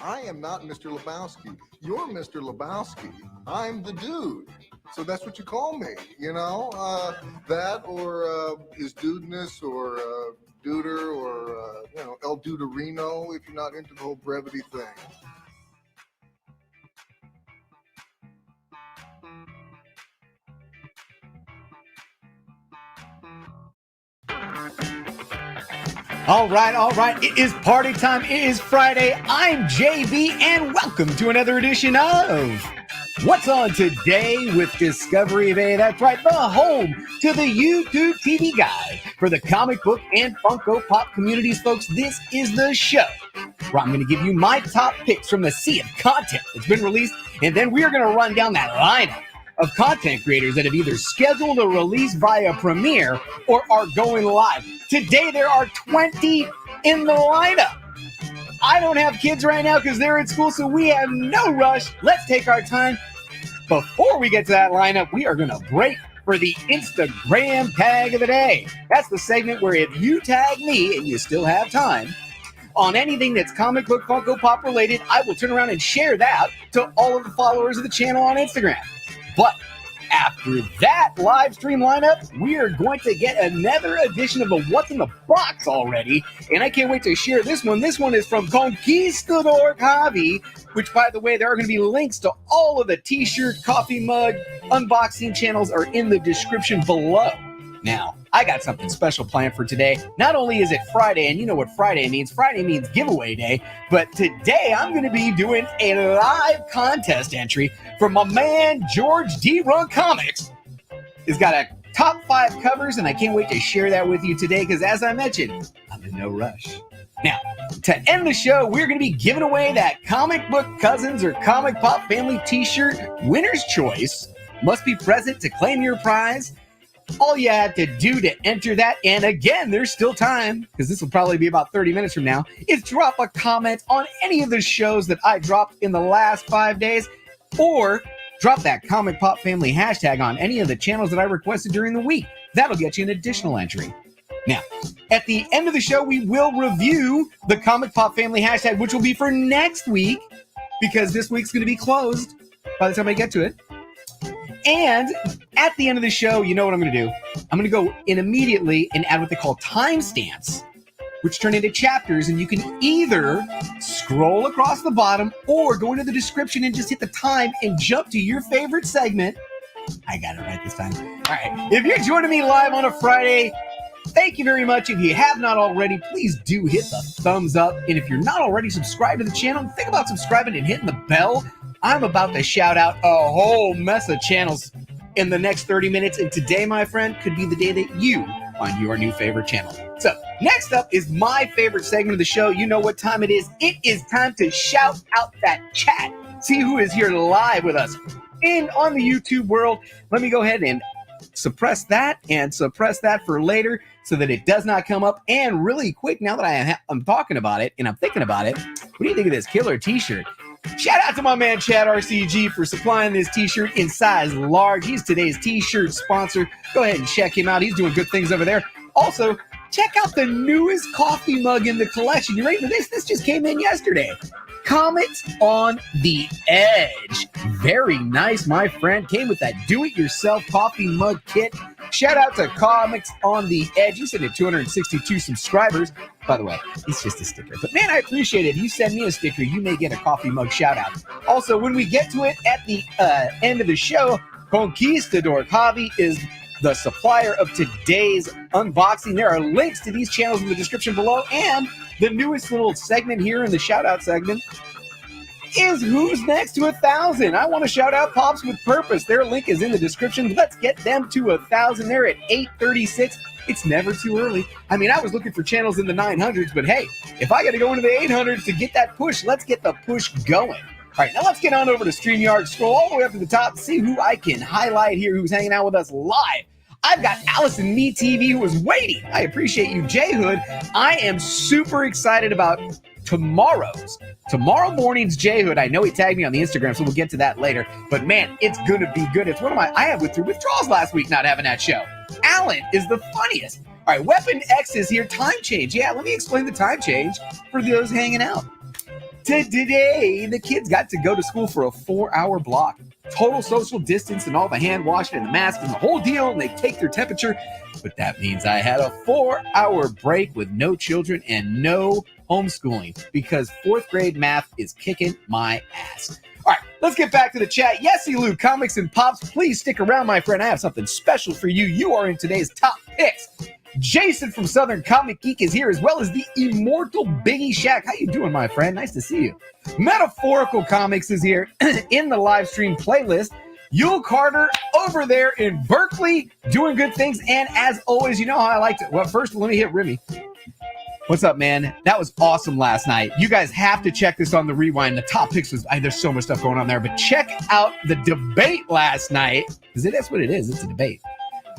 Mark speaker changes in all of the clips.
Speaker 1: I am not Mr. Lebowski. You're Mr. Lebowski. I'm the dude. So that's what you call me, that or his dudeness or duder or, El Duderino if you're not into the whole brevity thing.
Speaker 2: All right. It is party time. It is Friday. I'm JB, and welcome to another edition of What's On Today with Discovery Bay. That's right, the home to the YouTube TV guide for the comic book and Funko Pop communities, folks. This is the show where I'm going to give you my top picks from the sea of content that's been released, and then we are going to run down that lineup of content creators that have either scheduled a release via Premiere or are going live. Today, there are 20 in the lineup. I don't have kids right now because they're in school, so we have no rush. Let's take our time. Before we get to that lineup, we are going to break for the Instagram tag of the day. That's the segment where if you tag me, and you still have time, on anything that's comic book, Funko Pop related, I will turn around and share that to all of the followers of the channel on Instagram. But after that live stream lineup, we are going to get another edition of the What's in the Box already, and I can't wait to share this one. This one is from Conquistadorks Hobby, which, by the way, there are going to be links to all of the t-shirt, coffee mug, unboxing channels are in the description below. Now, I got something special planned for today. Not only is it Friday, and you know what Friday means. Friday means giveaway day. But today, I'm going to be doing a live contest entry from my man, George DeeRunk Comics. He's got a top 5 covers, and I can't wait to share that with you today because, as I mentioned, I'm in no rush. Now, to end the show, we're going to be giving away that Comic Book Cousins or Comic Pop Family t-shirt winner's choice. Must be present to claim your prize. All you have to do to enter that, and again, there's still time, because this will probably be about 30 minutes from now, is drop a comment on any of the shows that I dropped in the last 5 days, or drop that Comic Pop Family hashtag on any of the channels that I requested during the week. That'll get you an additional entry. Now, at the end of the show, we will review the Comic Pop Family hashtag, which will be for next week, because this week's going to be closed by the time I get to it. And at the end of the show, you know what I'm going to do? I'm going to go in immediately and add what they call timestamps, which turn into chapters, and you can either scroll across the bottom or go into the description and just hit the time and jump to your favorite segment. I got it right this time. All right. If you're joining me live on a Friday, thank you very much. If you have not already, please do hit the thumbs up. And if you're not already subscribed to the channel, think about subscribing and hitting the bell. I'm about to shout out a whole mess of channels in the next 30 minutes. And today, my friend, could be the day that you find your new favorite channel. So next up is my favorite segment of the show. You know what time it is. It is time to shout out that chat. See who is here live with us on the YouTube world. Let me go ahead and suppress that for later so that it does not come up. And really quick, now that I'm talking about it and I'm thinking about it, what do you think of this killer t-shirt? Shout out to my man Chad RCG for supplying this t-shirt in size large. He's today's t-shirt sponsor. Go ahead and check him out. He's doing good things over there. Also, check out the newest coffee mug in the collection. You ready for this? This just came in yesterday. Comics on the Edge. Very nice, my friend. Came with that do-it-yourself coffee mug kit. Shout out to Comics on the Edge. You sent it 262 subscribers. By the way, it's just a sticker. But man, I appreciate it. If you send me a sticker, you may get a coffee mug shout out. Also, when we get to it at the end of the show, Conquistadorks Hobby is the supplier of today's unboxing. There are links to these channels in the description below, and the newest little segment here in the shout out segment is Who's Next to 1,000. I want to shout out Pops with Purpose. Their link is in the description. Let's get them to 1,000. They're at 836. It's never too early. I mean, I was looking for channels in the 900s, but hey, if I got to go into the 800s to get that push, let's get the push going. All right, now let's get on over to StreamYard, scroll all the way up to the top, see who I can highlight here, who's hanging out with us live. I've got Allison Me TV who was waiting. I appreciate you, J Hood. I am super excited about tomorrow morning's J Hood. I know he tagged me on the Instagram, so we'll get to that later. But man, it's gonna be good. It's one of I have went through withdrawals last week not having that show. Alan is the funniest. All right, Weapon X is here. Time change. Yeah, let me explain the time change for those hanging out. Today, the kids got to go to school for a 4-hour block. Total social distance and all the hand washing and the mask and the whole deal, and they take their temperature. But that means I had a 4-hour break with no children and no homeschooling because 4th grade math is kicking my ass. All right, let's get back to the chat. Yesy Lou, Comics and Pops, please stick around, my friend. I have something special for you. You are in today's top picks. Jason from Southern Comic Geek is here, as well as the immortal Biggie Shack. How you doing, my friend? Nice to see you. Metaphorical Comics is here in the live stream playlist. Yule Carter over there in Berkeley doing good things. And as always, you know how I like to... Well, first, let me hit Remy. What's up, man? That was awesome last night. You guys have to check this on the rewind. The top picks was... there's so much stuff going on there. But check out the debate last night. Because that's what it is. It's a debate.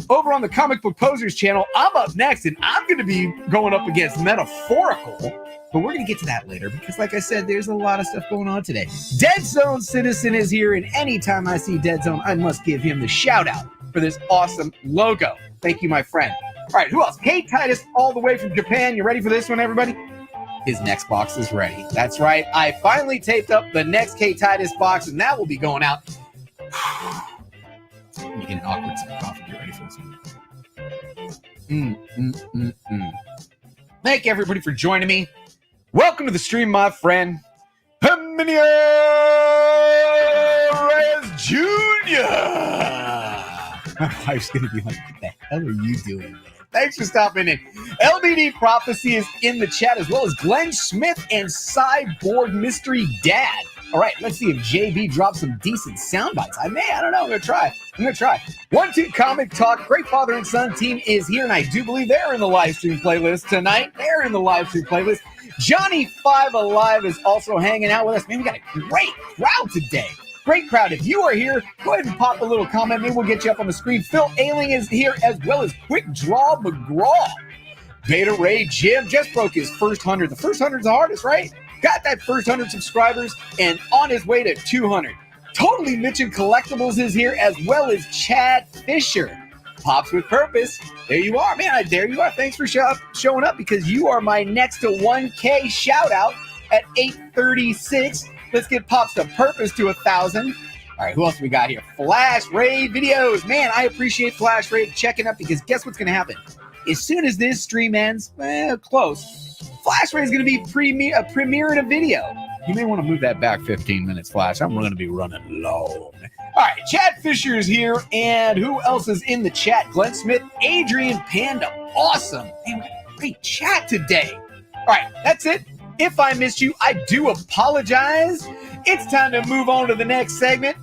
Speaker 2: Over on the Comic Book Posers channel, I'm up next, and I'm going to be going up against Metaphorical, but we're going to get to that later, because like I said, there's a lot of stuff going on today. Dead Zone Citizen is here, and anytime I see Dead Zone, I must give him the shout-out for this awesome logo. Thank you, my friend. All right, who else? Hey, Titus, all the way from Japan. You ready for this one, everybody? His next box is ready. That's right. I finally taped up the next K Titus box, and that will be going out. You get an awkward sip of coffee. Get ready for this one. Thank you, everybody, for joining me. Welcome to the stream, my friend. Herminio Reyes Jr. My wife's going to be like, what the hell are you doing, man? Thanks for stopping in. LBD Prophecy is in the chat, as well as Glenn Smith and Cyborg Mystery Dad. All right, let's see if JB drops some decent sound bites. I don't know. I'm going to try. 1-2 Comic Talk, Great Father and Son team is here, and I do believe they're in the live stream playlist tonight. They're in the live stream playlist. Johnny 5 Alive is also hanging out with us. Man, we got a great crowd today. Great crowd. If you are here, go ahead and pop a little comment. Maybe we'll get you up on the screen. Phil Ailing is here, as well as Quick Draw McGraw. Beta Ray Jim just broke his first 100. The first 100's the hardest, right? Got that first 100 subscribers and on his way to 200. Totally Mitchin Collectibles is here, as well as Chad Fisher. Pops with Purpose. There you are, man. There you are. Thanks for showing up, because you are my next to 1K shout out at 8:36. Let's get Pops to Purpose to 1,000. All right, who else we got here? Flash Ray Videos. Man, I appreciate Flash Ray checking up, because guess what's going to happen? As soon as this stream ends, close, Flash Ray is going to be premiering a video. You may want to move that back 15 minutes, Flash. I'm going to be running long. All right, Chad Fisher is here, and who else is in the chat? Glenn Smith, Adrian Panda. Awesome. Man, we got a great chat today. All right, that's it. If I missed you, I do apologize. It's time to move on to the next segment.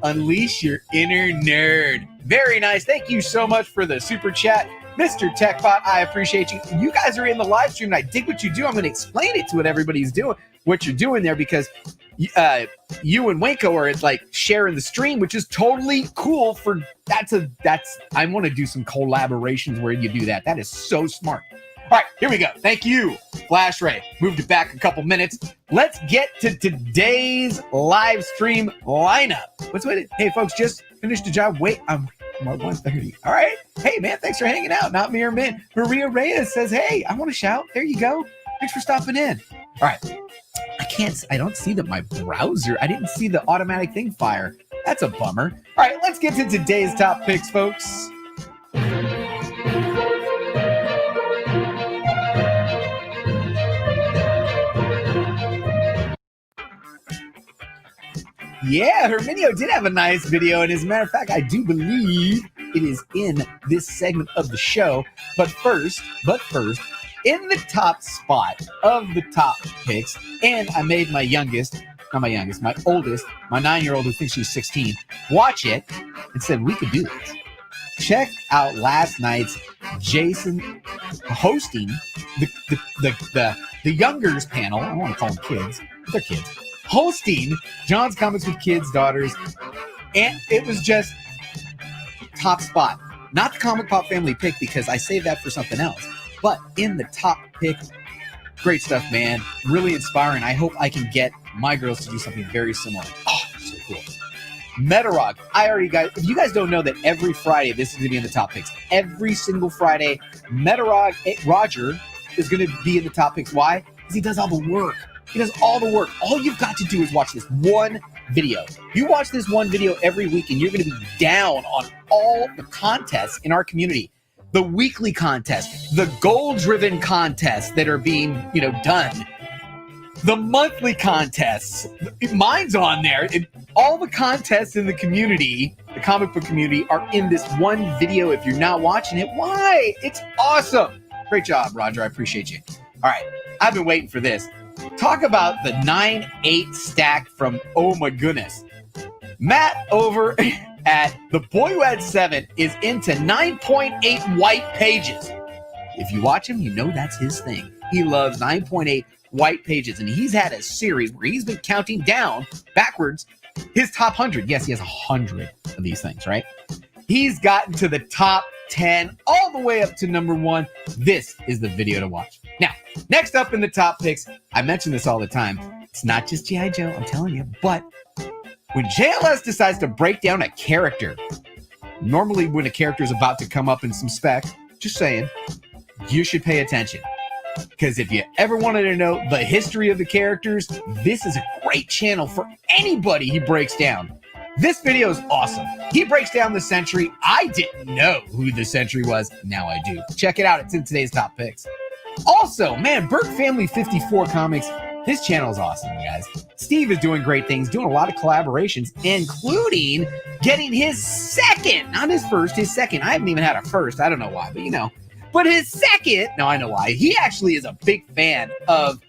Speaker 2: Unleash your inner nerd. Very nice. Thank you so much for the super chat. Mr. TechBot, I appreciate you. You guys are in the live stream, and I dig what you do. I'm going to explain it to what everybody's doing, what you're doing there, because you and Waco are like sharing the stream, which is totally cool. I want to do some collaborations where you do that. That is so smart. All right, here we go. Thank you, Flash Ray. Moved it back a couple minutes. Let's get to today's live stream lineup. Hey, folks, just finished the job. Wait, I'm at 1:30. All right. Hey, man, thanks for hanging out. Not me or man. Maria Reyes says, hey, I want to shout. There you go. Thanks for stopping in. All right. I don't see that my browser, I didn't see the automatic thing fire. That's a bummer. All right, let's get to today's top picks, folks. Yeah, Herminio did have a nice video, and as a matter of fact, I do believe it is in this segment of the show. But first, in the top spot of the top picks, and I made my oldest, my 9-year-old who thinks she's 16, watch it and said we could do this. Check out last night's Jason hosting the youngers panel. I don't want to call them kids, but they're kids. Hosting John's Comics with Kids, Daughters, and it was just top spot. Not the Comic Pop family pick, because I saved that for something else, but in the top pick. Great stuff, man. Really inspiring. I hope I can get my girls to do something very similar. Oh, so cool. Metarog. If you guys don't know that every Friday, this is going to be in the top picks. Every single Friday, Metarog Roger is going to be in the top picks. Why? Because he does all the work. He does all the work. All you've got to do is watch this one video. You watch this one video every week, and you're going to be down on all the contests in our community. The weekly contests, the goal-driven contests that are being, done. The monthly contests. Mine's on there. All the contests in the community, the comic book community, are in this one video. If you're not watching it, why? It's awesome. Great job, Roger. I appreciate you. All right. I've been waiting for this. Talk about the 9/8 stack from Oh My Goodness. Matt over at The Boy Who Had 7 is into 9.8 white pages. If you watch him, you know that's his thing. He loves 9.8 white pages, and he's had a series where he's been counting down backwards his top 100. Yes, he has 100 of these things, right? He's gotten to the top 10 all the way up to number 1. This is the video to watch. Now, next up in the top picks, I mention this all the time. It's not just G.I. Joe, I'm telling you, but when JLS decides to break down a character, normally when a character is about to come up in some spec, just saying, you should pay attention. Because if you ever wanted to know the history of the characters, this is a great channel for anybody he breaks down. This video is awesome. He breaks down the Sentry. I didn't know who the Sentry was. Now I do. Check it out. It's in today's top picks. Also, man, Burke Family 54 Comics. His channel is awesome, you guys. Steve is doing great things, doing a lot of collaborations, including getting his second, not his first, his second. I haven't even had a first. I don't know why, but But his second, no, I know why. He actually is a big fan of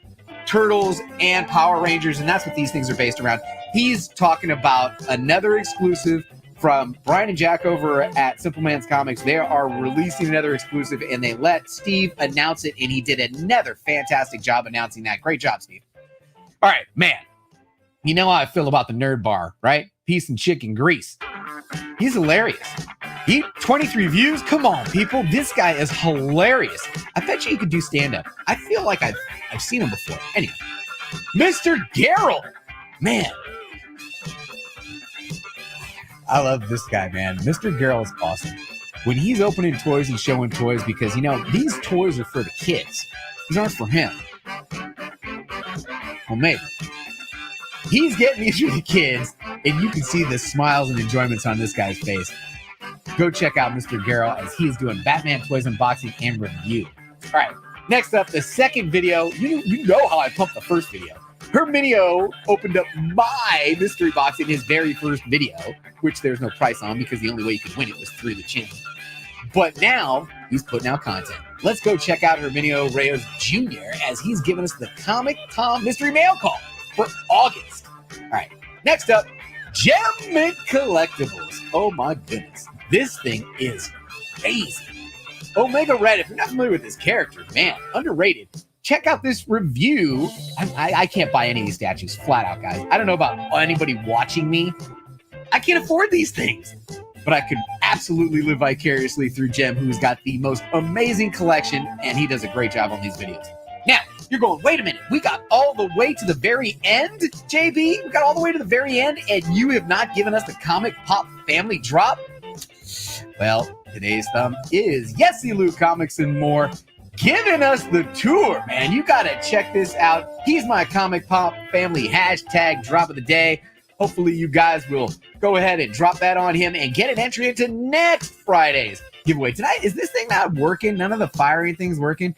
Speaker 2: Turtles and Power Rangers, and that's what these things are based around. He's talking about another exclusive from Brian and Jack over at Simpleman's Comics. They are releasing another exclusive, and they let Steve announce it, and he did another fantastic job announcing that. Great job, Steve. All right, man. You know how I feel about the Nerd Bar, right? Piece and chicken grease. He's hilarious. 23 views? Come on, people. This guy is hilarious. I bet you could do stand-up. I feel like I've seen him before. Anyway, Mr. Gerald. Man. I love this guy, man. Mr. Gerald is awesome. When he's opening toys and showing toys, because, these toys are for the kids. These aren't for him. Well, maybe. He's getting these for the kids, and you can see the smiles and enjoyments on this guy's face. Go check out Mr. Garrow as he's doing Batman toys unboxing and review. All right, next up, the second video. You know how I pumped the first video. Herminio opened up my mystery box in his very first video, which there's no price on because the only way you could win it was through the channel. But now he's putting out content. Let's go check out Herminio Reyes Jr. as he's giving us the Comic Tom Mystery Mail Call for August. All right, next up, Gem Mint Collectibles. Oh my goodness, this thing is crazy. Omega Red, if you're not familiar with this character, man, underrated. Check out this review. I can't buy any of these statues, flat out, guys. I don't know about anybody watching me. I can't afford these things. But I could absolutely live vicariously through Gem, who's got the most amazing collection, and he does a great job on these videos. Now, you're going, wait a minute. We got all the way to the very end, JB? We got all the way to the very end, and you have not given us the Comic Pop Family Drop? Well, today's thumb is Yesy Lou Comics and More, giving us the tour, man. You got to check this out. He's my Comic Pop Family hashtag drop of the day. Hopefully you guys will go ahead and drop that on him and get an entry into next Friday's giveaway. Tonight, is this thing not working? None of the firing things working?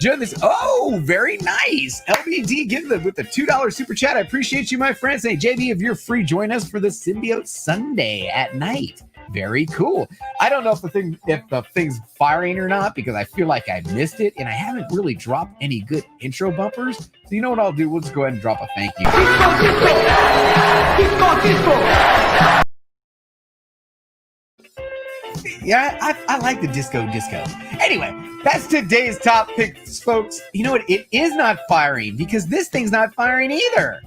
Speaker 2: Joe, this, oh, very nice. LBD, give with the $2 super chat. I appreciate you, my friend. Say, JB, if you're free, join us for the Symbiote Sunday at night. Very cool. I don't know if the thing's firing or not because I feel like I missed it and I haven't really dropped any good intro bumpers. So you know what I'll do? We'll just go ahead and drop a thank you. Yeah, I like the disco. Anyway, that's today's top picks, folks. You know what? It is not firing because this thing's not firing either.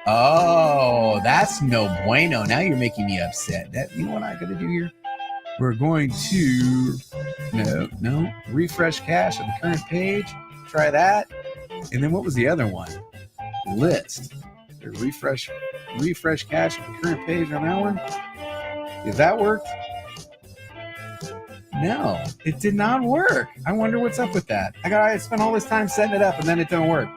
Speaker 2: Oh, that's no bueno. Now you're making me upset. You know what I gotta do here? We're going to no refresh cache of the current page. Try that. And then what was the other one? List. Refresh cache of the current page on that one. If that worked? No, it did not work. I wonder what's up with that. I spent all this time setting it up and then it don't work.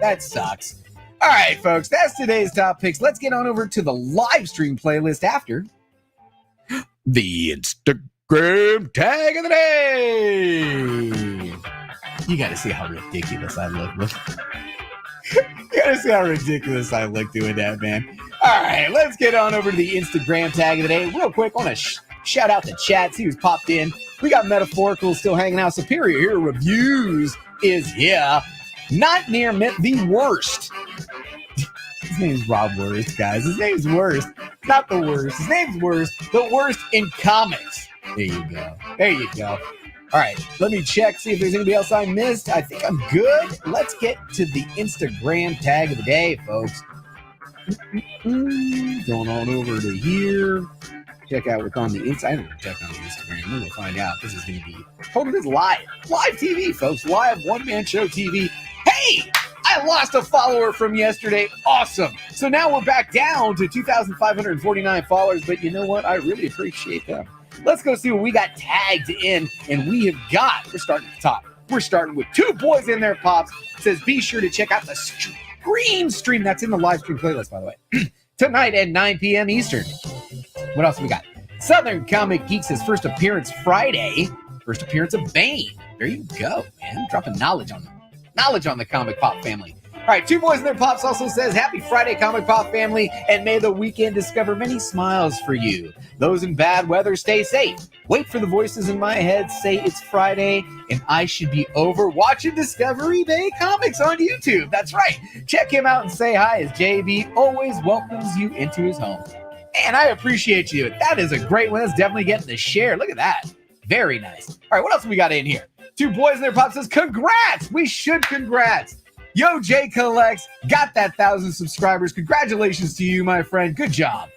Speaker 2: That sucks. All right, folks, that's today's top picks. Let's get on over to the live stream playlist after the Instagram tag of the day. You got to see how ridiculous I look. You got to see how ridiculous I look doing that, man. All right, let's get on over to the Instagram tag of the day. Real quick, I want to shout out the chat, see who's popped in. We got Metaphorical still hanging out. Superior Hero Reviews is here. Not near the worst. His name's Robb Worst, guys. His name's Worst. Not the worst. His name's Worst. The worst in comics. There you go. There you go. All right, let me check, see if there's anybody else I missed. I think I'm good. Let's get to the Instagram tag of the day, folks. Going on over to here. Check out what's on the inside. I don't check on the Instagram. We're going to find out. This is going to be totally live. Live TV, folks. Live one-man show TV. Hey, I lost a follower from yesterday. Awesome. So now we're back down to 2,549 followers. But you know what? I really appreciate them. Let's go see what we got tagged in. And we have got, we're starting at the top. We're starting with Two Boys in Their Pops. It says, be sure to check out the Screen Stream. That's in the live stream playlist, by the way. Tonight at 9 p.m. Eastern. What else we got? Southern Comic Geeks' first appearance Friday. First appearance of Bane. There you go, man. Dropping knowledge on the Comic Pop family. All right, Two Boys in Their Pops also says, happy Friday, Comic Pop family, and may the weekend discover many smiles for you. Those in bad weather, stay safe. Wait for the voices in my head say it's Friday, and I should be over watching Discovery Bay Comics on YouTube. That's right. Check him out and say hi, as JB always welcomes you into his home. Man, I appreciate you. That is a great one. That's definitely getting the share. Look at that. Very nice. All right, what else we got in here? Two Boys in Their Pops says, congrats. We should congrats. Yo, Jay Collects, got that 1,000 subscribers. Congratulations to you, my friend. Good job.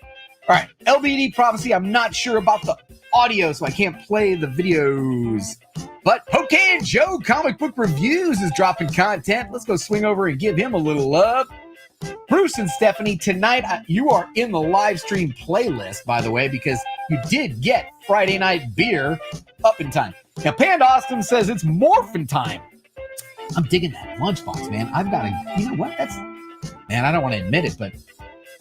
Speaker 2: All right, LBD Prophecy. I'm not sure about the audio, so I can't play the videos. But Okay and Joe Comic Book Reviews is dropping content. Let's go swing over and give him a little love. Bruce and Stephanie, tonight you are in the live stream playlist, by the way, because you did get Friday Night Beer up in time. Now, Panda Austin says it's morphin' time. I'm digging that lunchbox, man. I've got to, you know what? Man, I don't want to admit it, but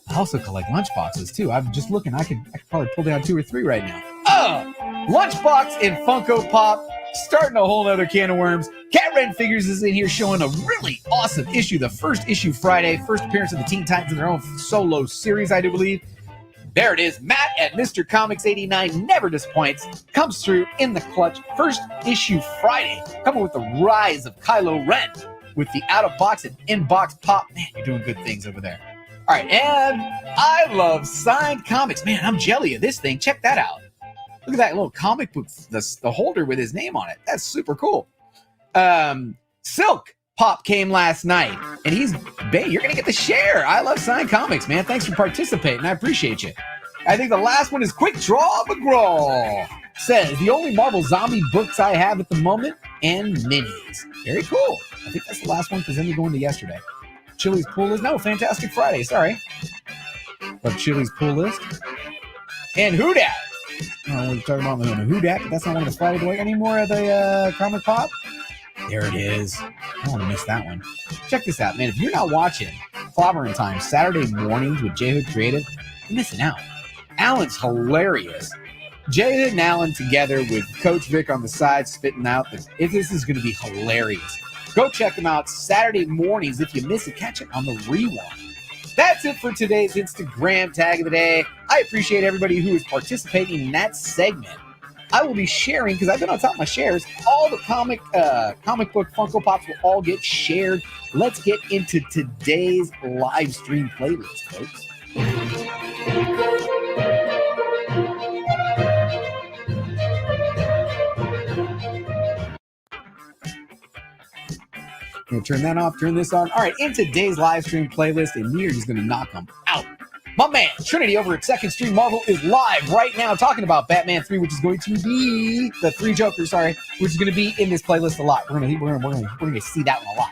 Speaker 2: I also collect lunchboxes too. I'm just looking. I could probably pull down 2 or 3 right now. Lunchbox and Funko Pop, starting a whole other can of worms. Cat Red Figures is in here showing a really awesome issue. The first issue Friday, first appearance of the Teen Titans in their own solo series, I do believe. There it is. Matt at Mr. Comics 89 never disappoints. Comes through in the clutch. First issue Friday. Coming with the rise of Kylo Ren. With the out-of-box and in-box pop. Man, you're doing good things over there. All right, and I love signed comics. Man, I'm jelly of this thing. Check that out. Look at that little comic book, the holder with his name on it. That's super cool. Silk Pop came last night, and you're going to get the share. I love signed comics, man. Thanks for participating. I appreciate you. I think the last one is Quick Draw McGraw. Says, the only Marvel Zombie books I have at the moment, and minis. Very cool. I think that's the last one, because then we go into yesterday. Chili's Pool List. No, Fantastic Friday. Sorry. Love Chili's Pool List. And Who Dat. Oh, we're talking about Who Dat, but that's not one of the Friday. Do I get any more of the Comic Pop? There it is. I don't want to miss that one. Check this out, man. If you're not watching Clobbering Time Saturday mornings with J Hood Creative, you're missing out. Alan's hilarious. J Hood and Alan together with Coach Vic on the side spitting out. This is going to be hilarious. Go check them out Saturday mornings. If you miss it, catch it on the rewind. That's it for today's Instagram tag of the day. I appreciate everybody who is participating in that segment. I will be sharing, because I've been on top of my shares, all the comic book Funko Pops will all get shared. Let's get into today's live stream playlist, folks. Gonna turn that off, turn this on. All right, in today's live stream playlist, and we are just gonna knock them out. My man, Trinity over at Second Stream Marvel is live right now talking about Batman 3, which is going to be the 3 Jokers, which is going to be in this playlist a lot. We're gonna see that one a lot.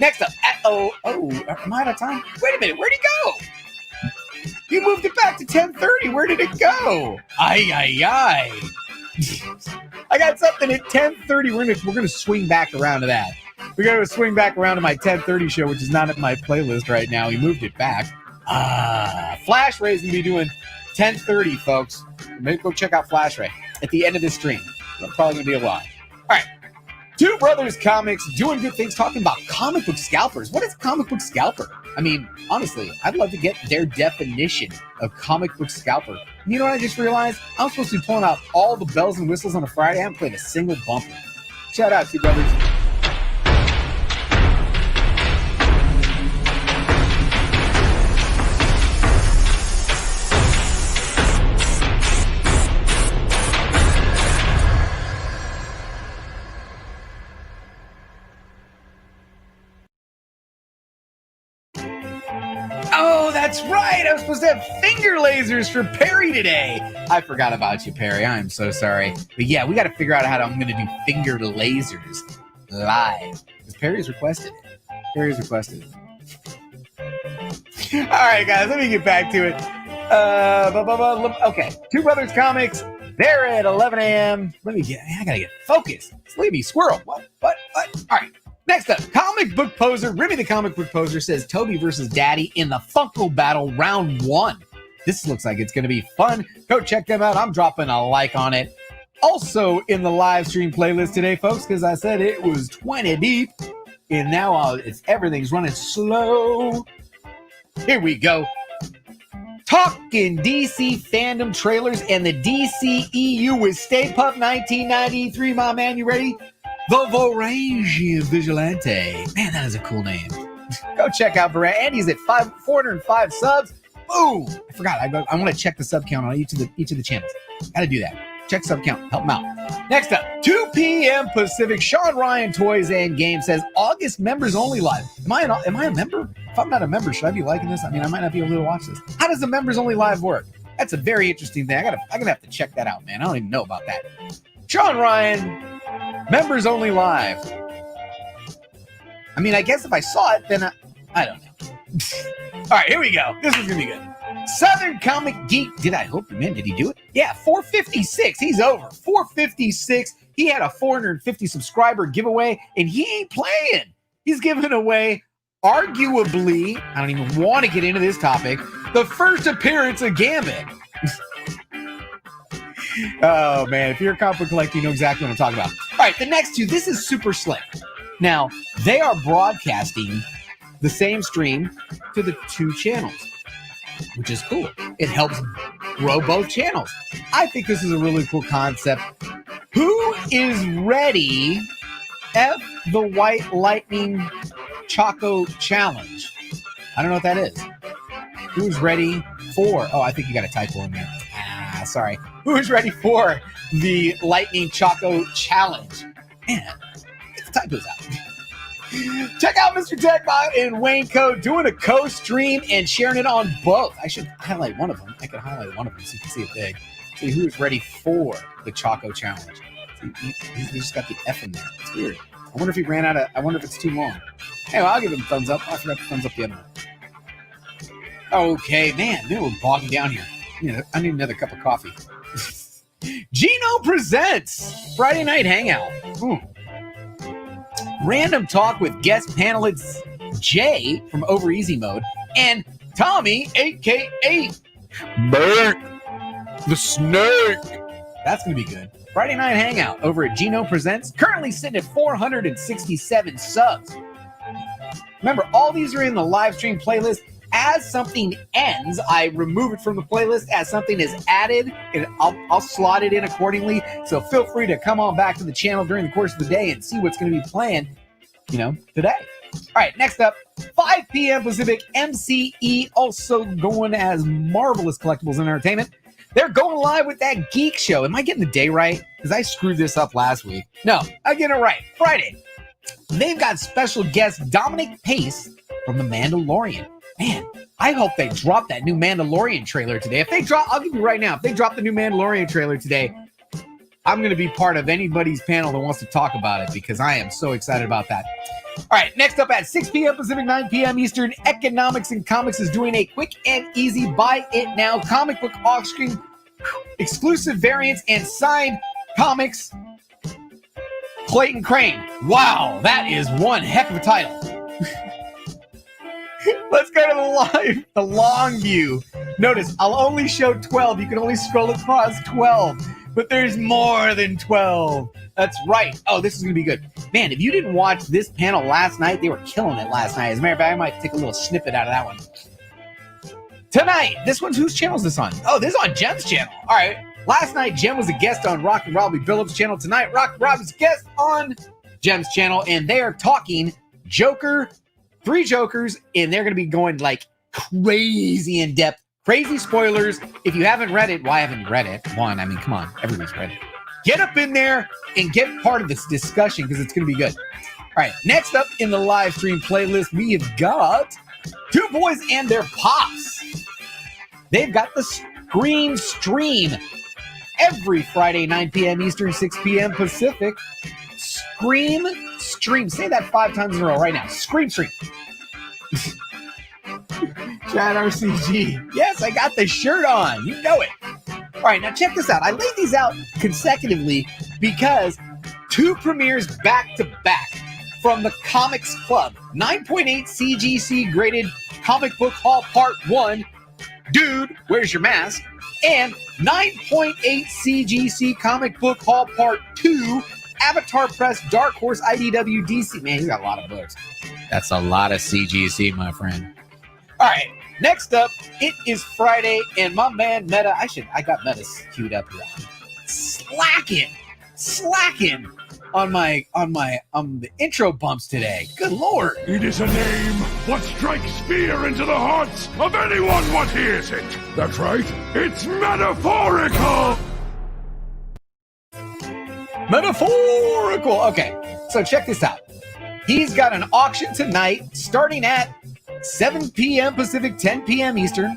Speaker 2: Next up, am I out of time? Wait a minute, where'd he go? You moved it back to 10:30. Where did it go? I got something at 10:30. We're gonna swing back around to that. We got to swing back around to my 10:30 show, which is not at my playlist right now. We moved it back. Flash Ray's going to be doing 10:30, folks. Maybe go check out Flash Ray at the end of this stream. It's probably going to be a lot. All right. Two Brothers Comics doing good things, talking about comic book scalpers. What is a comic book scalper? I mean, honestly, I'd love to get their definition of comic book scalper. You know what I just realized? I'm supposed to be pulling out all the bells and whistles on a Friday. I haven't played a single bumper. Shout out, Two Brothers. Oh, that's right. I was supposed to have finger lasers for Perry today. I forgot about you, Perry. I'm so sorry. But yeah, we got to figure out how I'm going to do finger lasers live. Because Perry's requested it. All right, guys, let me get back to it. Okay, Two Brothers Comics. They're at 11 a.m. I got to get focused. Leave me, squirrel. What? All right. Next up, Comic Book Poser. Remy the Comic Book Poser says Toby versus Daddy in the Funko Battle Round 1. This looks like it's going to be fun. Go check them out. I'm dropping a like on it. Also in the live stream playlist today, folks, because I said it was 20 deep. And now everything's running slow. Here we go. Talking DC fandom trailers and the DCEU with Stay Puft 1993. My man, you ready? The Voragia Vigilante. Man, that is a cool name. Go check out Voragia. Andy's at 405 subs. Boom! I forgot. I want to check the sub count on each of the channels. Got to do that. Check sub count. Help them out. Next up, 2 p.m. Pacific. Sean Ryan Toys and Games says August members only live. Am I a member? If I'm not a member, should I be liking this? I mean, I might not be able to watch this. How does the members only live work? That's a very interesting thing. I'm gonna have to check that out, man. I don't even know about that. Sean Ryan. Members only live. I mean, I guess if I saw it, then I don't know. All right, here we go. This is going to be good. Southern Comic Geek. Did he do it? Yeah, 456. He's over. 456. He had a 450 subscriber giveaway, and he ain't playing. He's giving away, arguably, I don't even want to get into this topic, the first appearance of Gambit. Oh, man. If you're a comic book collector, you know exactly what I'm talking about. All right, the next two. This is super slick. Now, they are broadcasting the same stream to the two channels, which is cool. It helps grow both channels. I think this is a really cool concept. Who is ready? F the White Lightning Choco Challenge. I don't know what that is. Who's ready for... Oh, I think you got a typo in there. Sorry. Who's ready for the Lightning Choco Challenge? Man, get the typos out. Check out Mr. Techbot and Wayne Code doing a co-stream and sharing it on both. I should highlight one of them. I can highlight one of them so you can see it big. See who's ready for the Choco Challenge. See, he just got the F in there. It's weird. I wonder if he ran out of... I wonder if it's too long. Anyway, I'll give him a thumbs up. I forgot to thumbs up the other one. Okay, man, we're bogging down here. I need another cup of coffee. Gino Presents Friday Night Hangout. Ooh. Random talk with guest panelists Jay from Over Easy Mode and Tommy, a.k.a. Bert the Snake. That's going to be good. Friday Night Hangout over at Gino Presents. Currently sitting at 467 subs. Remember, all these are in the live stream playlist. As something ends, I remove it from the playlist. As something is added, and I'll slot it in accordingly. So feel free to come on back to the channel during the course of the day and see what's going to be playing, today. All right, next up, 5 p.m. Pacific, MCE, also going as Marvelous Collectibles and Entertainment. They're going live with that Geek Show. Am I getting the day right? Because I screwed this up last week. No, I get it right. Friday. They've got special guest Dominic Pace from The Mandalorian. Man, I hope they drop that new Mandalorian trailer today. I'll give you right now, if they drop the new Mandalorian trailer today, I'm going to be part of anybody's panel that wants to talk about it because I am so excited about that. All right, next up at 6 p.m. Pacific, 9 p.m. Eastern, Economics and Comics is doing a quick and easy buy it now comic book auction, exclusive variants and signed comics Clayton Crane. Wow, that is one heck of a title. Let's go to the long view. Notice, I'll only show 12. You can only scroll across 12. But there's more than 12. That's right. Oh, this is going to be good. Man, if you didn't watch this panel last night, they were killing it last night. As a matter of fact, I might take a little snippet out of that one. Tonight, this one's, whose channel is this on? Oh, this is on Jem's channel. All right. Last night, Jem was a guest on Rock and Robbie Phillips' channel. Tonight, Rock and Robbie's a guest on Jem's channel, and they are talking Joker, 3 Jokers, and they're going to be going like crazy in depth, crazy spoilers. If you haven't read it, why haven't you read it? One, I mean, come on, everybody's read it. Get up in there and get part of this discussion because it's going to be good. All right, next up in the live stream playlist, we have got 2 Boys and Their Pops. They've got the Screen Stream every Friday, 9 p.m. Eastern, 6 p.m. Pacific. Scream Stream. Say that 5 times in a row right now. Scream Stream. Chad RCG. Yes, I got the shirt on. You know it. All right, now check this out. I laid these out consecutively because 2 premieres back to back from the Comics Club. 9.8 CGC graded Comic Book Haul Part 1. Dude, Where's Your Mask? And 9.8 CGC Comic Book Haul Part 2. Avatar Press, Dark Horse, IDW, DC. Man, he's got a lot of books. That's a lot of CGC, my friend. All right, next up, it is Friday, and my man Meta, I got Meta queued up here. Slacking on the intro bumps today. Good Lord.
Speaker 3: It is a name what strikes fear into the hearts of anyone what hears it. That's right, it's metaphorical.
Speaker 2: Metaphorical. Okay, so check this out. He's got an auction tonight starting at 7 p.m. Pacific, 10 p.m. Eastern.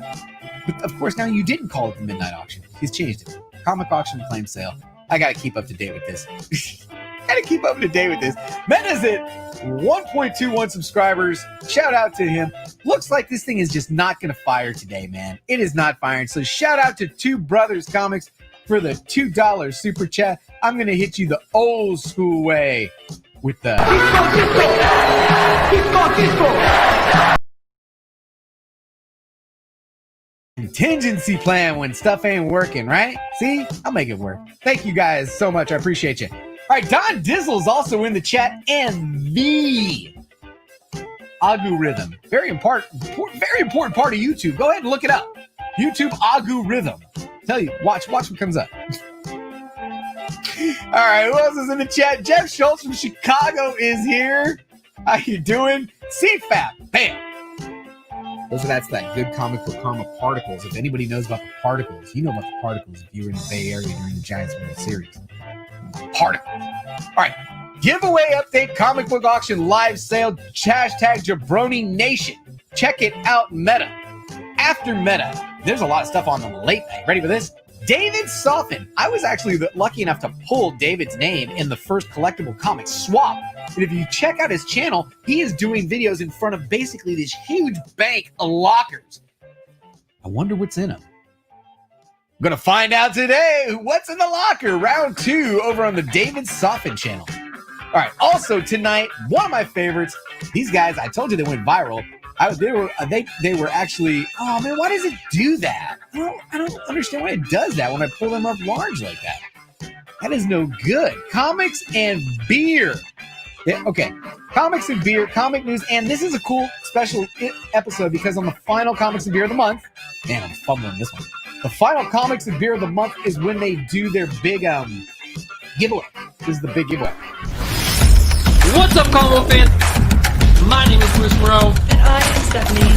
Speaker 2: But of course, now you didn't call it the midnight auction. He's changed it. Comic auction claim sale. I got to keep up to date with this. Meta's at 1.21 subscribers. Shout out to him. Looks like this thing is just not going to fire today, man. It is not firing. So shout out to 2 Brothers Comics for the $2 super chat. I'm going to hit you the old school way with the contingency plan when stuff ain't working, right? See? I'll make it work. Thank you guys so much. I appreciate you. All right, Don Dizzle's also in the chat, and the algorithm. Very important part of YouTube. Go ahead and look it up. YouTube algorithm. Tell you, watch what comes up. All right, who else is in the chat? Jeff Schultz from Chicago is here. How you doing? CFAP. Bam. That's that good comic book particles. If anybody knows about the particles, you know about the particles if you were in the Bay Area during the Giants World Series. Particles. All right. Giveaway update, comic book auction live sale, hashtag Jabroni Nation. Check it out, Meta. After Meta, there's a lot of stuff on the late night. Ready for this? David Soffin. I was actually lucky enough to pull David's name in the first collectible comic swap. And if you check out his channel, he is doing videos in front of basically this huge bank of lockers. I wonder what's in them. I'm going to find out today what's in the locker. Round 2 over on the David Soffin channel. All right. Also tonight, one of my favorites. These guys, I told you they went viral. They were actually, oh man, why does it do that? I don't understand why it does that when I pull them up large like that. That is no good. Comics and beer. Yeah, okay. Comics and beer, comic news, and this is a cool special episode because on the final Comics and Beer of the month, man, I'm fumbling this one. The final Comics and Beer of the month is when they do their big giveaway. This is the big giveaway.
Speaker 4: What's up, Convo fans? My name is Bruce Moreau.
Speaker 5: And I am Stephanie.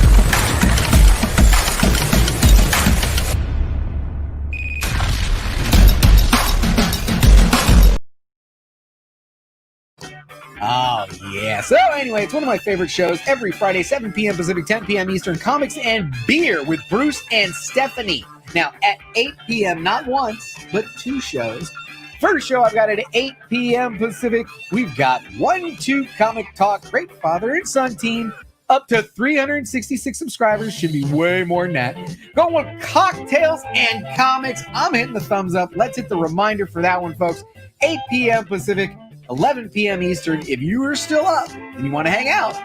Speaker 2: Oh, yeah. So anyway, it's one of my favorite shows every Friday, 7 p.m. Pacific, 10 p.m. Eastern, Comics and Beer with Bruce and Stephanie. Now, at 8 p.m., not once, but 2 shows. First show I've got at 8 p.m. Pacific. We've got 1-2 Comic Talk, great father and son team, up to 366 subscribers. Should be way more than that. Going with cocktails and comics. I'm hitting the thumbs up. Let's hit the reminder for that one, folks. 8 p.m. Pacific, 11 p.m. Eastern. If you are still up and you want to hang out,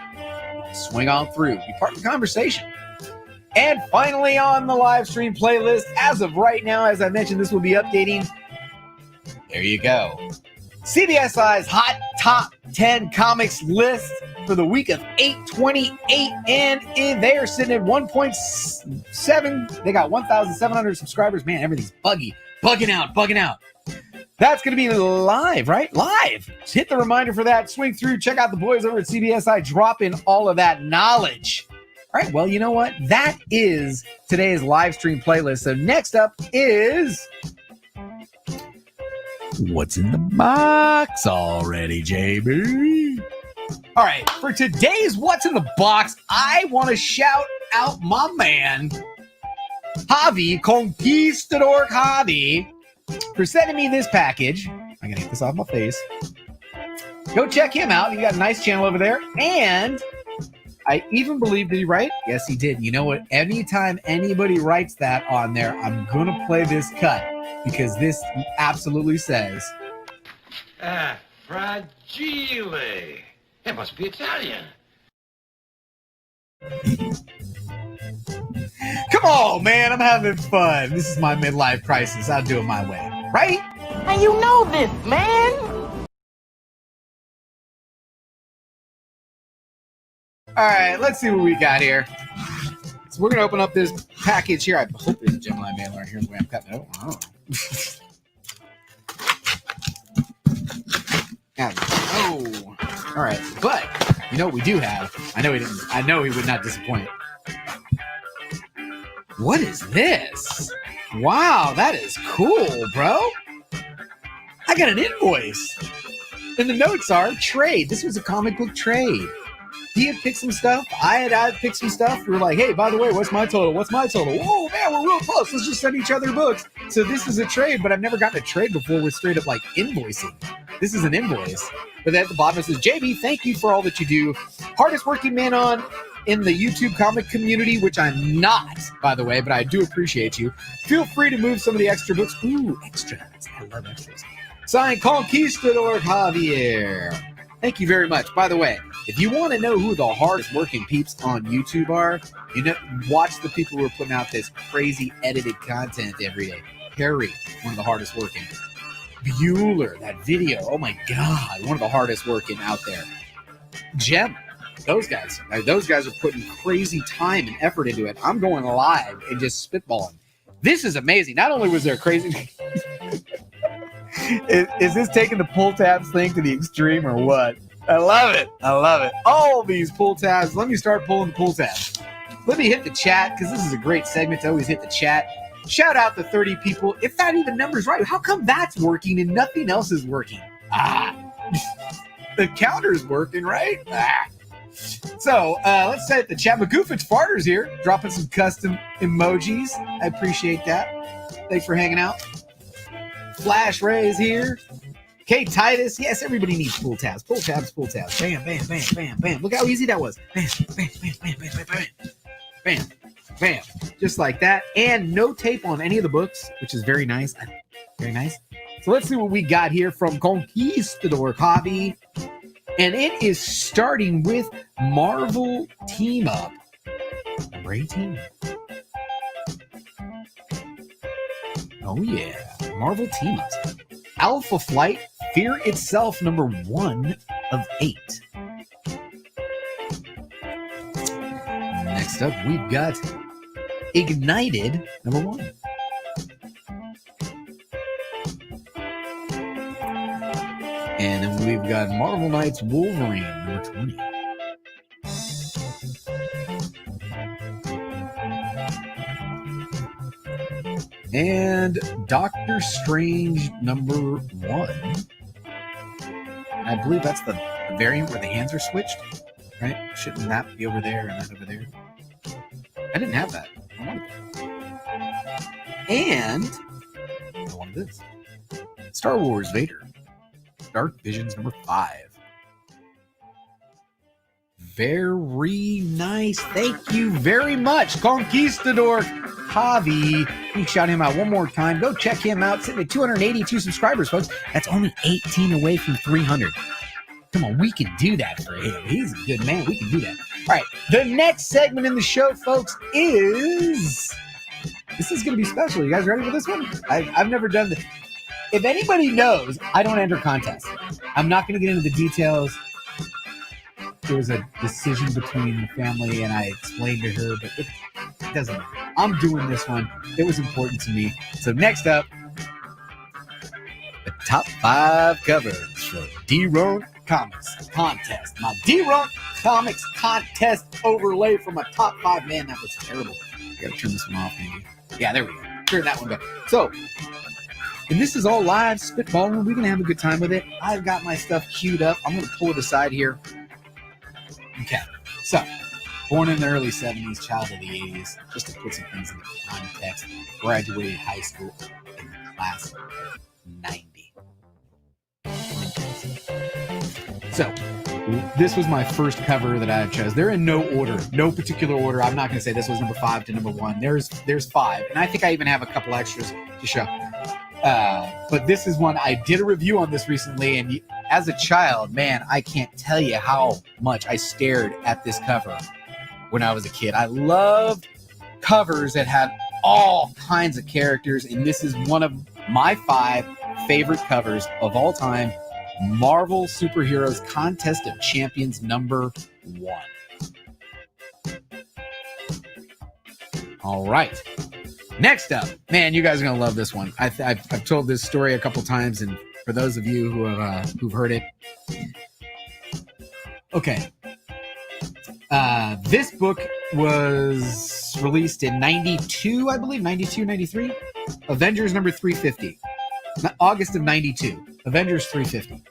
Speaker 2: swing on through. Be part of the conversation. And finally on the live stream playlist, as of right now, as I mentioned, this will be updating. There you go. CBSI's Hot Top 10 Comics list for the week of 8/28, and they are sitting at 1.7. They got 1,700 subscribers. Man, everything's bugging out. That's going to be live, right? Live. Just hit the reminder for that. Swing through. Check out the boys over at CBSI. Drop in all of that knowledge. All right, well, you know what? That is today's live stream playlist. So next up is... What's in the box already, JB? All right, for today's What's in the Box, I want to shout out my man, Javi, Conquistadorks Javi, for sending me this package. I'm going to get this off my face. Go check him out. He got a nice channel over there. And I even believe, did he write? Yes, he did. You know what? Anytime anybody writes that on there, I'm going to play this cut. Because this absolutely says...
Speaker 5: fragile. It must be Italian.
Speaker 2: Come on, man. I'm having fun. This is my midlife crisis. I'll do it my way. Right?
Speaker 6: And you know this, man.
Speaker 2: All right, let's see what we got here. So we're going to open up this package here. I hope there's a Gemini mailer here the way I'm cutting it. Oh. Oh. All right. But you know what we do have? I know he would not disappoint. What is this? Wow, that is cool, bro. I got an invoice. And the notes are trade. This was a comic book trade. He had picked some stuff. I had picked some stuff. We were like, hey, by the way, what's my total? What's my total? Whoa, man, we're real close. Let's just send each other books. So this is a trade, but I've never gotten a trade before with straight up like invoicing. This is an invoice. But at the bottom it says, JB, thank you for all that you do. Hardest working man on in the YouTube comic community, which I'm not, by the way, but I do appreciate you. Feel free to move some of the extra books. Ooh, extras. I love extras. Signed, Conquistadorks Javier. Thank you very much. By the way, if you want to know who the hardest working peeps on YouTube are, you know, watch the people who are putting out this crazy edited content every day. Harry, one of the hardest working. Bueller, that video, oh my God, one of the hardest working out there. Gem, those guys are putting crazy time and effort into it. I'm going live and just spitballing. This is amazing. Not only was there crazy... Is this taking the pull tabs thing to the extreme or what? I love it. All these pull tabs. Let me start pulling the pull tabs. Let me hit the chat, because this is a great segment to always hit the chat. Shout out to 30 people. If that even number's right, how come that's working and nothing else is working? The counter's working, right? So let's set the chat. Magoofage Farters here, dropping some custom emojis. I appreciate that. Thanks for hanging out. Flash Ray's here. K Titus. Yes, everybody needs pull tabs. Pull tabs. Bam, bam, bam, bam, bam. Look how easy that was. Bam, bam, bam, bam, bam, bam, bam. Bam, bam. Just like that. And no tape on any of the books, which is very nice. Very nice. So let's see what we got here from Conquistadorks Hobby. And it is starting with Marvel Team Up. Number 18. Oh, yeah. Marvel Team-Ups. Alpha Flight, Fear Itself, number 1 of 8. Next up, we've got Ignited, number 1. And then we've got Marvel Knights Wolverine, number 20. And Doctor Strange number 1. And I believe that's the variant where the hands are switched, right? Shouldn't that be over there and that over there? I didn't have that. I wanted that. And I wanted this. Star Wars Vader. Dark Visions number 5. Very nice. Thank you very much, Conquistador Javi. Let me shout him out one more time. Go check him out. Sitting at 282 subscribers, folks. That's only 18 away from 300. Come on, we can do that for him. He's a good man. We can do that. All right, the next segment in the show, folks, is... This is going to be special. You guys ready for this one? I've never done this. If anybody knows, I don't enter contests. I'm not going to get into the details. There was a decision between the family, and I explained to her, but it doesn't matter. I'm doing this one. It was important to me. So next up, the top 5 covers for DeeRunk Comics Contest. My DeeRunk Comics Contest overlay for my top 5. Man, that was terrible. I got to turn this one off, maybe. Yeah, there we go. Turn that one back. So, and this is all live, spitballing. We're going to have a good time with it. I've got my stuff queued up. I'm going to pull it aside here. Okay, so born in the early 70s, child of the 80s, just to put some things into context, graduated high school in the class of 90. So, this was my first cover that I chose. They're in no order, no particular order. I'm not going to say this was number 5 to number 1. There's 5, and I think I even have a couple extras to show. But this is one, I did a review on this recently, and as a child, man, I can't tell you how much I stared at this cover when I was a kid. I loved covers that had all kinds of characters, and this is one of my 5 favorite covers of all time, Marvel Superheroes Contest of Champions number 1. All right. Next up, man, you guys are gonna love this one. I've told this story a couple times, and for those of you who have who've heard it, okay. This book was released in 92, I believe, 92, 93. Avengers number 350, August of 92. Avengers 350.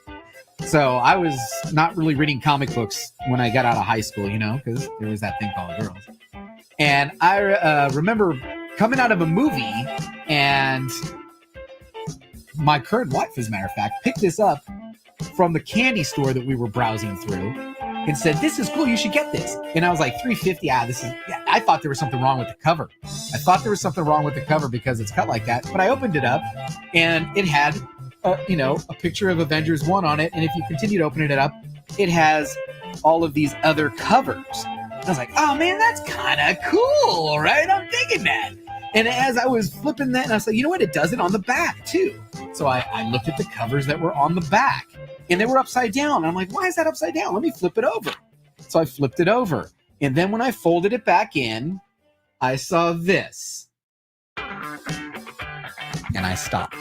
Speaker 2: So I was not really reading comic books when I got out of high school, you know, because there was that thing called girls. And I remember coming out of a movie, and my current wife, as a matter of fact, picked this up from the candy store that we were browsing through and said, "This is cool, you should get this." And I was like, $3.50, I thought there was something wrong with the cover. I thought there was something wrong with the cover because it's cut like that. But I opened it up, and it had, a picture of Avengers 1 on it. And if you continue to open it up, it has all of these other covers. I was like, oh man, that's kind of cool, right? I'm digging that. And as I was flipping that, and I was like, you know what? It does it on the back too. So I looked at the covers that were on the back, and they were upside down. And I'm like, why is that upside down? Let me flip it over. So I flipped it over. And then when I folded it back in, I saw this. And I stopped.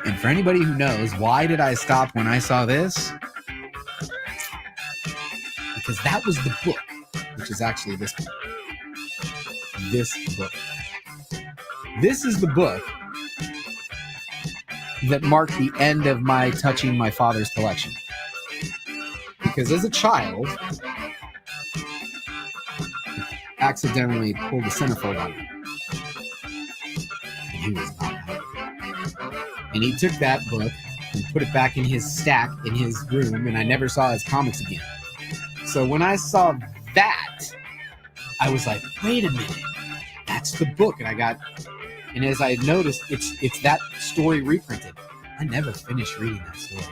Speaker 2: And for anybody who knows, why did I stop when I saw this? Because that was the book, which is actually this book. This book. This is the book that marked the end of my touching my father's collection. Because as a child, I accidentally pulled the centerfold on him. And he was not happy. And he took that book and put it back in his stack in his room, and I never saw his comics again. So when I saw that, I was like, wait a minute, that's the book. And as I noticed, it's that story reprinted. I never finished reading that story.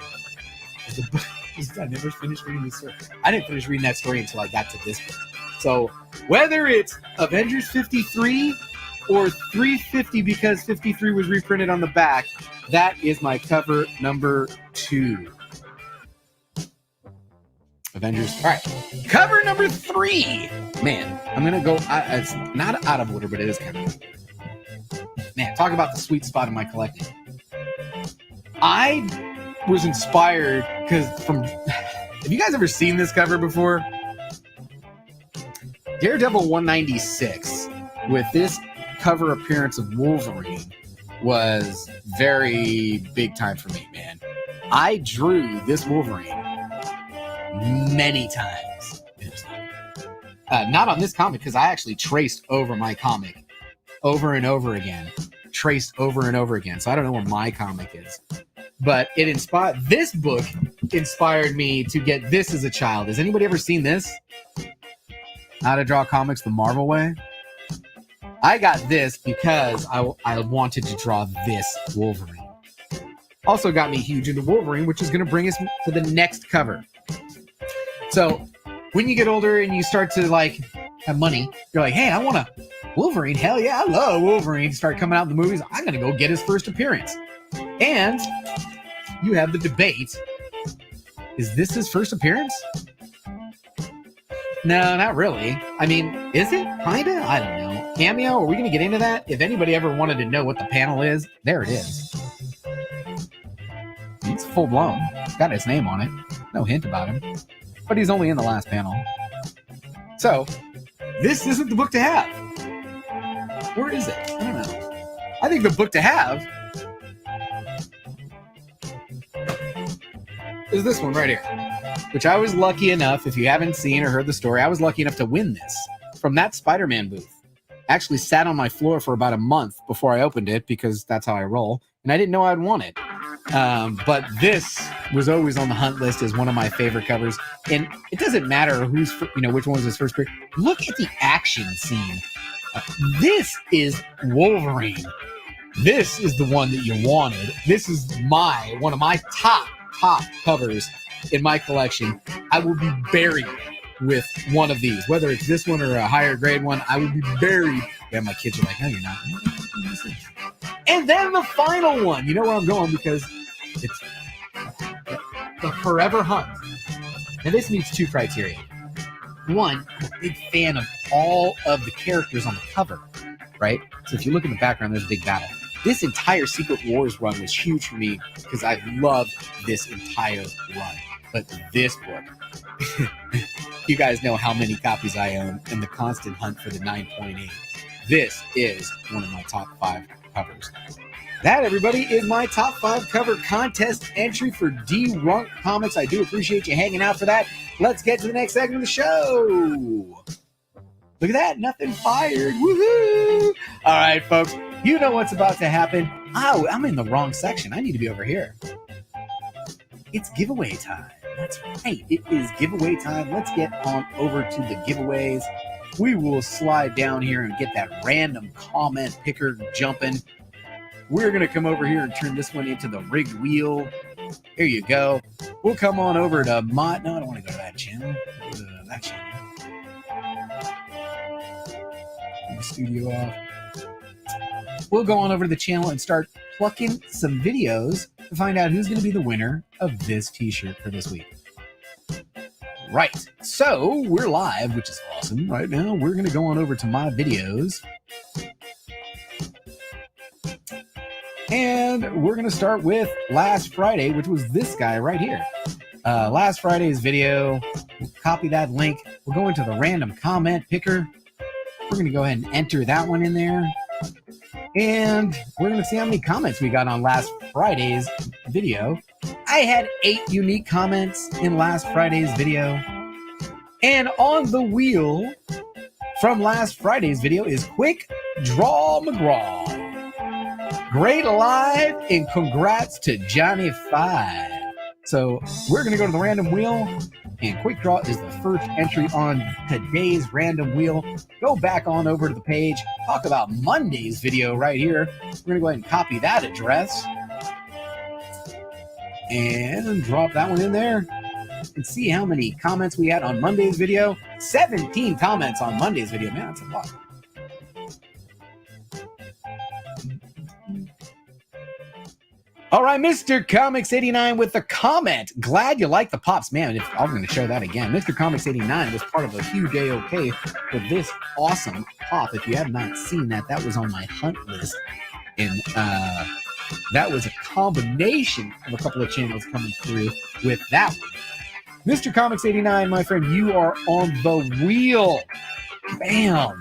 Speaker 2: I never finished reading this story. I didn't finish reading that story until I got to this book. So whether it's Avengers 53 or 350 because 53 was reprinted on the back, that is my cover number 2. Avengers. All right. Cover number 3. Man, I'm going to go. It's not out of order, but it is kind of. Man, talk about the sweet spot in my collecting. I was inspired because have you guys ever seen this cover before? Daredevil 196 with this cover appearance of Wolverine was very big time for me, man. I drew this Wolverine many times. Not on this comic, because I actually traced over my comic over and over again. Traced over and over again. So I don't know where my comic is. But it inspired this book. inspired me to get this as a child. Has anybody ever seen this? How to Draw Comics the Marvel Way? I got this because I wanted to draw this Wolverine. Also got me huge into Wolverine, which is going to bring us to the next cover. So when you get older and you start to like have money, you're like, hey, I want a Wolverine. Hell yeah, I love Wolverine. Start coming out in the movies. I'm going to go get his first appearance. And you have the debate. Is this his first appearance? No, not really. I mean, is it? Kinda? I don't know. Cameo? Are we going to get into that? If anybody ever wanted to know what the panel is, there it is. It's full blown. Got his name on it. No hint about him. But he's only in the last panel. So, this isn't the book to have. Where is it? I don't know. I think the book to have is this one right here, which I was lucky enough, if you haven't seen or heard the story, I was lucky enough to win this from that Spider-Man booth. Actually sat on my floor for about a month before I opened it because that's how I roll, and I didn't know I'd want it. But this was always on the hunt list as one of my favorite covers, and it doesn't matter who's, which one was his first pick. Look at the action scene. This is Wolverine. This is the one that you wanted. This is one of my top covers in my collection. I will be buried with one of these, whether it's this one or a higher grade one. I will be buried. Yeah, my kids are like, no, you're not. And then the final one. You know where I'm going because it's the Forever Hunt. Now this meets two criteria. One, I'm a big fan of all of the characters on the cover, right? So if you look in the background, there's a big battle. This entire Secret Wars run was huge for me because I loved this entire run. But this book, you guys know how many copies I own and the constant hunt for the 9.8. This is one of my top 5 covers. That, everybody, is my top 5 cover contest entry for DeeRunk Comics. I do appreciate you hanging out for that. Let's get to the next segment of the show. Look at that. Nothing fired. Woohoo! All right, folks. You know what's about to happen. Oh, I'm in the wrong section. I need to be over here. It's giveaway time. That's right. It is giveaway time. Let's get on over to the giveaways. We will slide down here and get that random comment picker jumping. We're going to come over here and turn this one into the rigged wheel. Here you go. We'll come on over to no, I don't want to go to that channel. Go to that channel. Turn the studio off. We'll go on over to the channel and start plucking some videos to find out who's going to be the winner of this t-shirt for this week. Right. So we're live, which is awesome. Right now, we're going to go on over to my videos. And we're going to start with last Friday, which was this guy right here. Last Friday's video. We'll copy that link. We'll go into the random comment picker. We're going to go ahead and enter that one in there. And we're going to see how many comments we got on last Friday's video. I had 8 unique comments in last Friday's video. And on the wheel from last Friday's video is Quick Draw McGraw. Great live and congrats to Johnny 5. So we're going to go to the random wheel, and Quick Draw is the first entry on today's random wheel. Go back on over to the page, talk about Monday's video right here. We're going to go ahead and copy that address and drop that one in there and see how many comments we had on Monday's video. 17 comments on Monday's video. Man, that's a lot. All right, Mr. Comics89 with the comment. Glad you like the pops. Man, I'm going to show that again. Mr. Comics89 was part of a huge AOK for this awesome pop. If you have not seen that, that was on my hunt list. And that was a combination of a couple of channels coming through with that one. Mr. Comics89, my friend, you are on the wheel. Bam.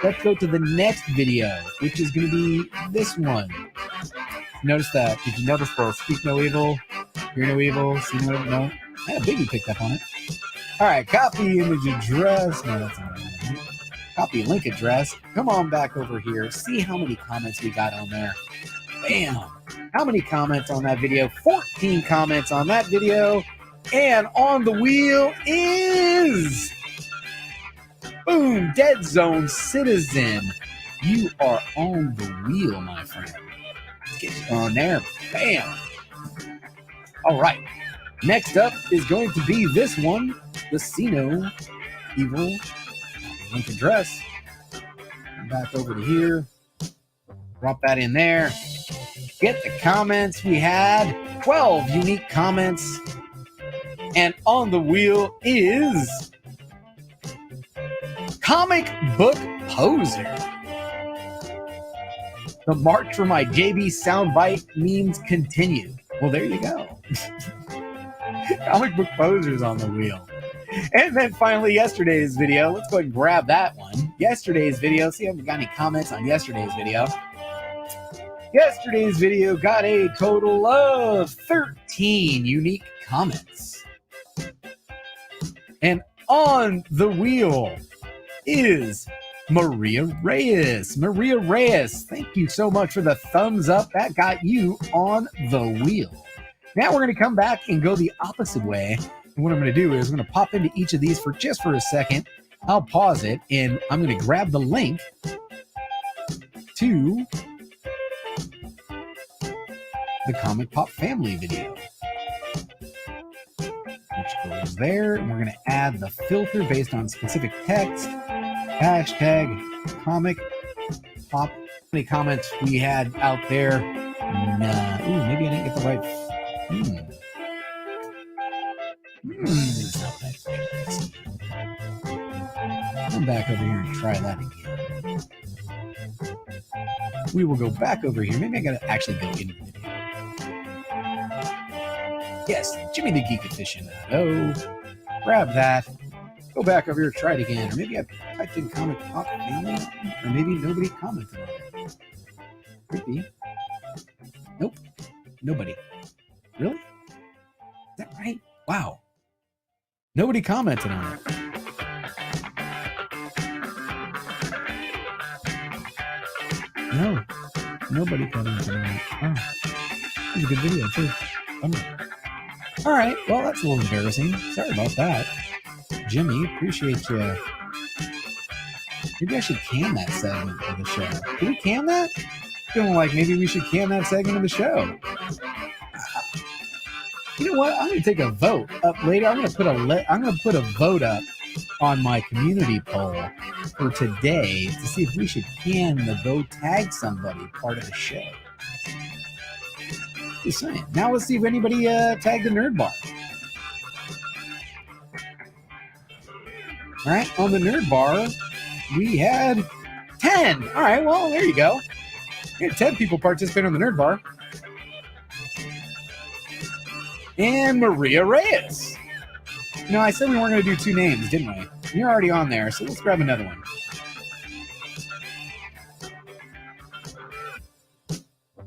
Speaker 2: Let's go to the next video, which is going to be this one. Notice that. Did you notice the speak no evil, hear no evil, see no evil? No? Yeah, Biggie picked up on it. All right, copy image address. No, that's not right. Copy link address. Come on back over here. See how many comments we got on there. Bam. How many comments on that video? 14 comments on that video. And on the wheel is... Boom! Dead Zone Citizen. You are on the wheel, my friend. Let's get you on there. Bam! All right. Next up is going to be this one. The Sino Evil link address. Back over to here. Drop that in there. Get the comments. We had 12 unique comments. And on the wheel is Comic Book Poser. The march for my JB soundbite memes continue. Well, there you go. Comic Book Poser's on the wheel. And then finally, yesterday's video. Let's go ahead and grab that one. Yesterday's video. See if we got any comments on yesterday's video. Yesterday's video got a total of 13 unique comments. And on the wheel is Maria Reyes. Maria Reyes, thank you so much for the thumbs up. That got you on the wheel. Now we're going to come back and go the opposite way. And what I'm going to do is I'm going to pop into each of these for just for a second. I'll pause it, and I'm going to grab the link to the Comic Pop Family video, which goes there. And we're going to add the filter based on specific text. Hashtag Comic Pop. How many comments we had out there? Nah. Ooh, maybe I didn't get the right. This is not that. Come back over here and try that again. We will go back over here. Maybe I gotta actually go into the video. Yes, Jimmy the Geek Aficionado. Grab that. Go back over here, try it again. Or maybe I typed in Comic Pop Family, or maybe nobody commented on it. Could be. Nope. Nobody. Really? Is that right? Wow. Nobody commented on it. No. Nobody commented on it. Oh. It was a good video, too. All right. Well, that's a little embarrassing. Sorry about that. Jimmy, appreciate you. Maybe I should can that segment of the show. Did we can that? Feeling like maybe we should can that segment of the show. You know what? I'm going to take a vote up later. I'm going to put a vote up on my community poll for today to see if we should can the vote tag somebody part of the show. Just saying. Now let's see if anybody tagged the Nerd Bar. All right, on the Nerd Bar, we had 10. All right, well, there you go. We had 10 people participate on the Nerd Bar. And Maria Reyes. You know, I said we weren't going to do two names, didn't we? You're already on there, so let's grab another one.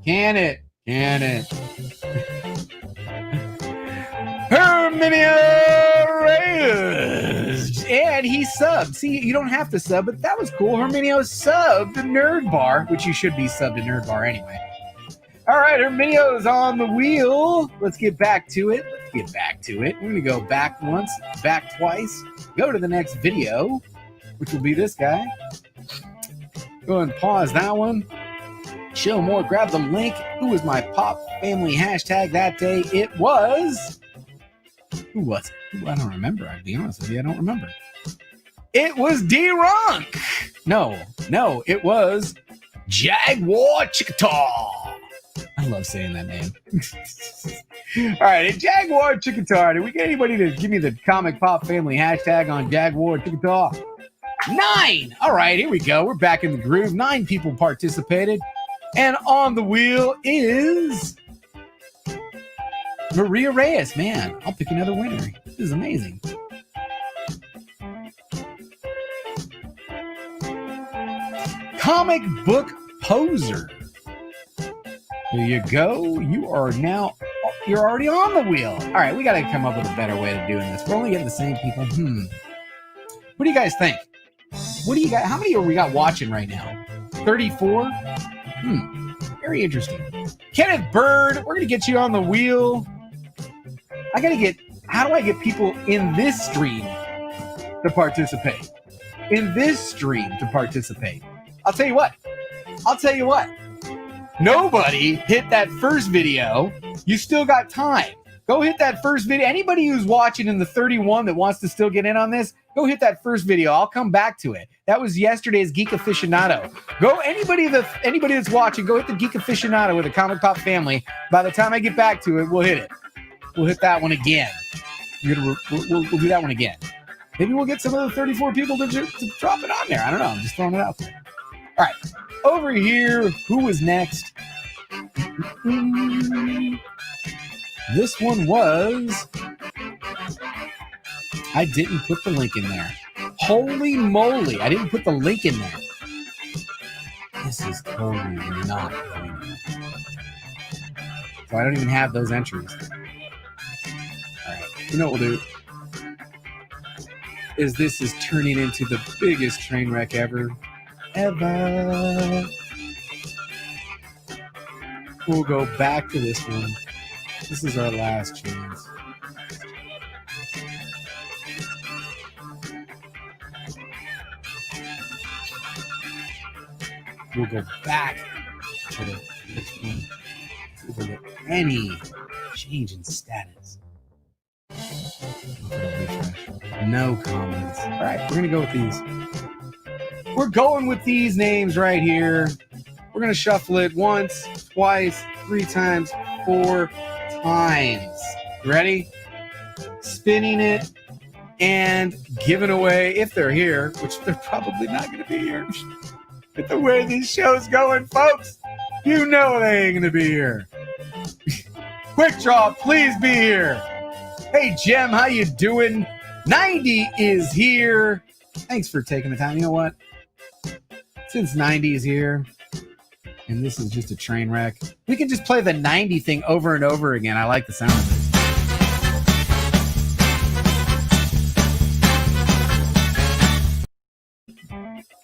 Speaker 2: Can it. Herminio Reyes. And he subbed. See, you don't have to sub, but that was cool. Herminio subbed the Nerd Bar, which you should be subbed to Nerd Bar anyway. All right, Herminio's on the wheel. Let's get back to it. We're going to go back once, back twice. Go to the next video, which will be this guy. Go ahead and pause that one. Show more. Grab the link. Who was my Pop Family hashtag that day? It was... Who was it? I don't remember. I'll be honest with you. I don't remember. It was DeeRunk. No, it was Jaguar Chickasaw. I love saying that name. All right, Jaguar Chickasaw. Did we get anybody to give me the Comic Pop Family hashtag on Jaguar Chickasaw? 9. All right, here we go. We're back in the groove. 9 people participated. And on the wheel is Maria Reyes. Man, I'll pick another winner. This is amazing. Comic Book Poser. There you go. You're already on the wheel. All right, we got to come up with a better way of doing this. We're only getting the same people. What do you guys think? What do you got? How many are we got watching right now? 34? Very interesting. Kenneth Bird, we're going to get you on the wheel. How do I get people in this stream to participate? I'll tell you what. Nobody hit that first video. You still got time. Go hit that first video. Anybody who's watching in the 31 that wants to still get in on this, go hit that first video. I'll come back to it. That was yesterday's Geek Aficionado. Anybody that's watching, go hit the Geek Aficionado with the Comic Pop family. By the time I get back to it, we'll hit it. We'll hit that one again. We'll do that one again. Maybe we'll get some of the 34 people to drop it on there. I don't know. I'm just throwing it out there. All right. Over here, who was next? This one was... I didn't put the link in there. Holy moly. I didn't put the link in there. This is totally not going in. So I don't even have those entries. All right. You know what we'll do? This is turning into the biggest train wreck ever. We'll go back to this one. This is our last chance. We'll go back to this one. See if we get any change in status. No comments. All right, we're going to go with these. We're going with these names right here. We're going to shuffle it once, twice, 3 times, 4 times. Ready? Spinning it and giving away, if they're here, which they're probably not going to be here. But the way this show's going, folks, you know they ain't going to be here. Quick Draw, please be here. Hey, Jem, how you doing? 90 is here. Thanks for taking the time. You know what? Since 90 is here, and this is just a train wreck, we can just play the 90 thing over and over again. I like the sound of it.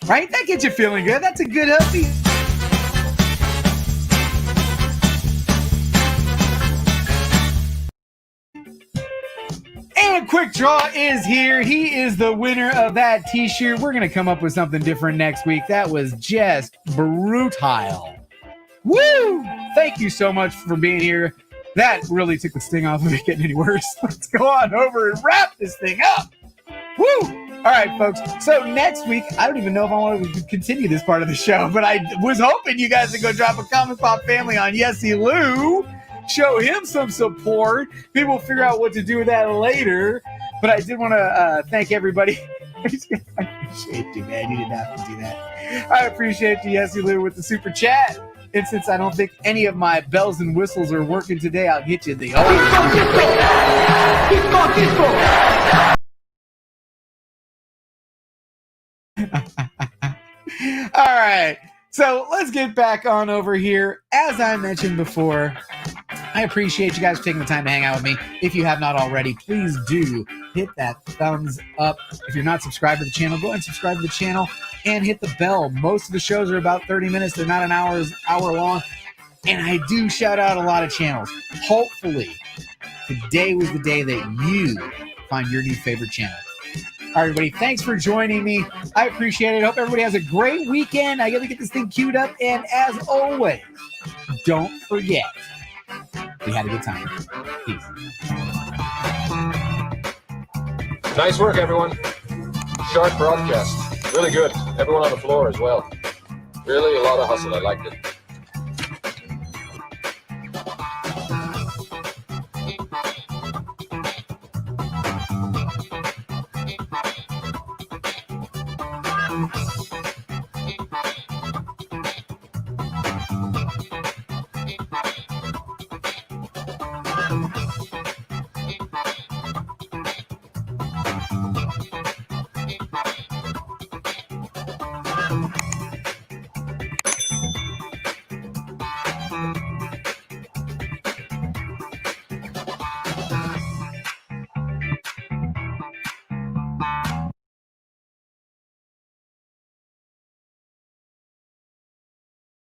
Speaker 2: Right? That gets you feeling good. That's a good upbeat. And Quick Draw is here. He is the winner of that t-shirt. We're going to come up with something different next week. That was just brutal. Woo! Thank you so much for being here. That really took the sting off of it getting any worse. Let's go on over and wrap this thing up. Woo! All right, folks. So next week, I don't even know if I want to continue this part of the show, but I was hoping you guys would go drop a Comic Pop family on Yesy Lou. Show him some support. Maybe we'll figure out what to do with that later. But I did want to thank everybody. I appreciate you, man. You didn't have to do that. I appreciate you, Yesy Lou, with the super chat. And since I don't think any of my bells and whistles are working today, I'll hit you the old. All right. So let's get back on over here. As I mentioned before, I appreciate you guys taking the time to hang out with me. If you have not already, please do hit that thumbs up. If you're not subscribed to the channel, go ahead and subscribe to the channel and hit the bell. Most of the shows are about 30 minutes. They're not an hour long. And I do shout out a lot of channels. Hopefully, today was the day that you find your new favorite channel. All right, everybody, thanks for joining me. I appreciate it. Hope everybody has a great weekend. I got to get this thing queued up. And as always, don't forget, we had a good time. Peace.
Speaker 7: Nice work, everyone. Sharp broadcast. Really good. Everyone on the floor as well. Really a lot of hustle. I liked it.